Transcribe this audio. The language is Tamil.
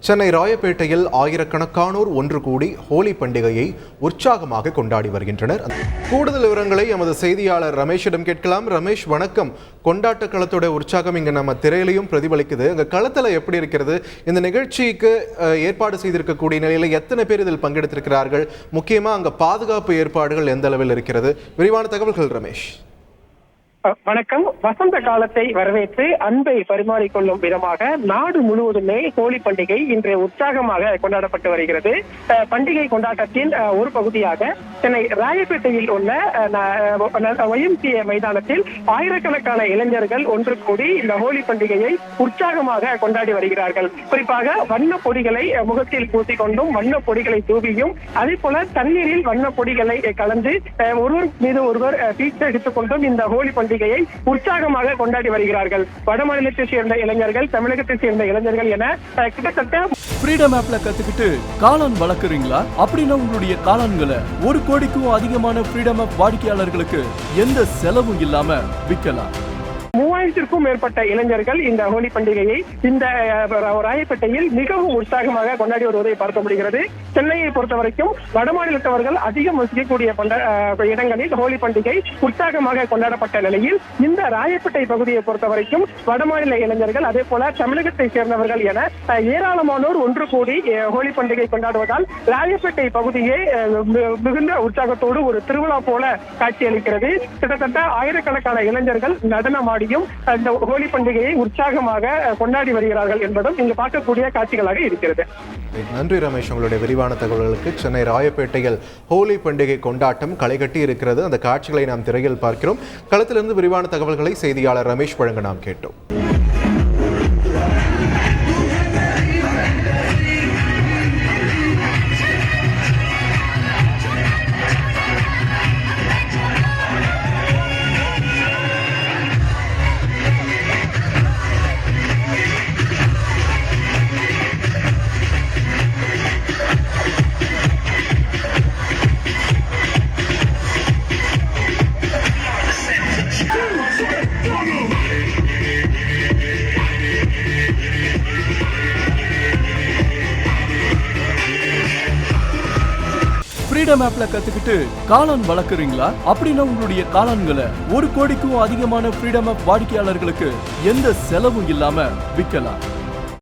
சென்னை ராயப்பேட்டையில் ஆயிரக்கணக்கானோர் ஒன்று கூடி ஹோலி பண்டிகையை உற்சாகமாக கொண்டாடி வருகின்றனர். கூடுதல் விவரங்களை எமது செய்தியாளர் ரமேஷிடம் கேட்கலாம். ரமேஷ், வணக்கம். கொண்டாட்ட களத்தோட உற்சாகம் இங்க நம்ம திரையிலையும் பிரதிபலிக்குது. அங்க களத்துல எப்படி இருக்கிறது? இந்த நிகழ்ச்சிக்கு ஏற்பாடு செய்திருக்கக்கூடிய நிலையில எத்தனை பேர் இதில் பங்கெடுத்திருக்கிறார்கள்? முக்கியமா அங்க பாதுகாப்பு ஏற்பாடுகள் எந்த அளவில் இருக்கிறது? விரிவான தகவல்கள் ரமேஷ். வணக்கம். வசந்த காலத்தை வரவேற்று அன்பை பரிமாறிக்கொள்ளும் விதமாக நாடு முழுவதுமே ஹோலி பண்டிகை இன்று உற்சாகமாக கொண்டாடப்பட்டு வருகிறது. பண்டிகை கொண்டாட்டத்தின் ஒரு பகுதியாக சென்னை ராயப்பேட்டையில் உள்ள YMCA மைதானத்தில் ஆயிரக்கணக்கான இளைஞர்கள் ஒன்று கூடி இந்த ஹோலி பண்டிகையை உற்சாகமாக கொண்டாடி வருகிறார்கள். குறிப்பாக வண்ண பொடிகளை முகத்தில் பூசிக்கொண்டும் வண்ண பொடிகளை தூவியும் அதே போல தண்ணீரில் வண்ண பொடிகளை கலந்து ஒருவர் மீது ஒருவர் பீச்சு எடுத்துக் கொண்டும் இந்த ஹோலி பண்டிகையை உற்சாகமாக கொண்டாடி வருகிறார்கள். வட மாநிலத்தை சேர்ந்த இளைஞர்கள், தமிழகத்தை சேர்ந்த இளைஞர்கள் என கிட்டத்தட்ட ஃப்ரீடம் ஆப்ல கத்துக்கிட்டு காளான் வளர்க்குறீங்களா? அப்படின்னா உங்களுடைய காளான்களை 1 கோடிக்கும் அதிகமான ஃப்ரீடம் ஆப் வாடிக்கையாளர்களுக்கு எந்த செலவும் இல்லாம விற்கலாம். 3000க்கும் மேற்பட்ட இளைஞர்கள் இந்த ஹோலி பண்டிகையை இந்த ராயப்பேட்டையில் மிகவும் உற்சாகமாக கொண்டாடி வருவதை பார்க்க முடிகிறது. சென்னையை பொறுத்த வரைக்கும் வடமாநிலத்தவர்கள் அதிகம் வசிக்கக்கூடிய இடங்களில் ஹோலி பண்டிகை உற்சாகமாக கொண்டாடப்பட்ட நிலையில் இந்த ராயப்பேட்டை பகுதியை பொறுத்த வரைக்கும் வடமாநில இளைஞர்கள் அதே போல தமிழகத்தை சேர்ந்தவர்கள் என ஏராளமானோர் ஒன்று கூடி ஹோலி பண்டிகை கொண்டாடுவதால் ராயப்பேட்டை பகுதியே மிகுந்த உற்சாகத்தோடு ஒரு திருவிழா போல காட்சியளிக்கிறது. கிட்டத்தட்ட ஆயிரக்கணக்கான இளைஞர்கள் நடனமாடியும் இந்த ஹோலி பண்டிகையை உற்சாகமாக கொண்டாடி வருகிறார்கள் என்பதும் இங்கு பார்க்கக்கூடிய காட்சிகளாக இருக்கிறது. நன்றி ரமேஷ், உங்களுடைய விரிவான தகவல்களுக்கு. சென்னை ராயப்பேட்டையில் ஹோலி பண்டிகை கொண்டாட்டம் களைகட்டி இருக்கிறது. அந்த காட்சிகளை நாம் திரையில் பார்க்கிறோம். களத்திலிருந்து விரிவான தகவல்களை செய்தியாளர் ரமேஷ் வழங்க நாம் கேட்டோம். ஃப்ரீடம் ஆப்ல கத்துக்கிட்டு காளான் வளர்க்குறீங்களா? அப்படின்னா உங்களுடைய காளான்களை 1 கோடிக்கும் அதிகமான ஃப்ரீடம் ஆப் வாடிக்கையாளர்களுக்கு எந்த செலவும் இல்லாம விற்கலாம்.